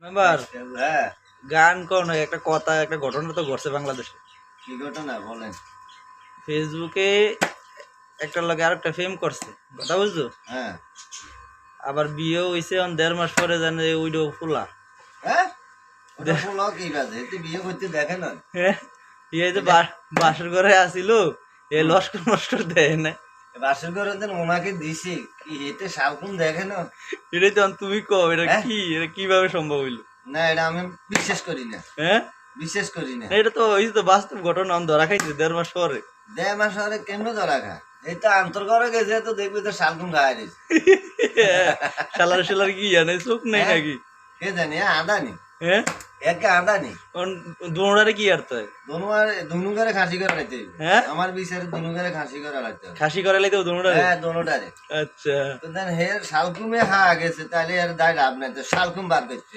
Member হ্যাঁ, গান কোন একটা কথা একটা ঘটনা তো ঘটছে বাংলাদেশে। কি ঘটনা বলেন? ফেসবুকে একটা লগে আরেকটা ফেম করছে, কথা বুঝছো? হ্যাঁ, আবার বিয়েও হইছে, 1.5 মাস পরে জানে ওইটাও ফুলা। হ্যাঁ, ওটা বলো কি বাজে? তুই বিয়ে করতে দেখে না? হ্যাঁ, ইয়ে যে বাসর ঘরে আসিল, এ লস্কর মস্কর দেয় না। বাসর ঘরে দিন ওনাকে দিছি, কি এতে শালকুন দেখে না? এটাই তো তুমি কো, এটা হ্যাঁ? কি, এটা কিভাবে সম্ভব হইলো? না, এটা আমি বিশ্বাস করি না, হ্যাঁ, বিশ্বাস করি না। এটা তো হইছে তো বাস্তব ঘটনা, আমি ধরা খাইছি 1.5 মাস পরে। দেড় মাস আরে কেমনে ধরা খা? এই তো আন্তর ঘরে গেছে তো দেখবি তো শালকুন খাওয়া দিয়েছে। শালার শালার কি জানে, চোখ নেই হ্যাঁ? নাকি? কে জানি আদানি, হ্যাঁ, একে আদানি। দোনোটারে কি আর তাই? দুনু করে খাসি করে রাখতে হবে। হ্যাঁ, আমার বিচারে দুনু করে খাসি করে রাখতে হবে। খাসি করালে তো দোনোটারে। হ্যাঁ, দোনোটারে। আচ্ছা। তো দেন হে শালকুমে হা গেছে, তাহলে আর দায় লাভ নাই, তো শালকুম বার করছে।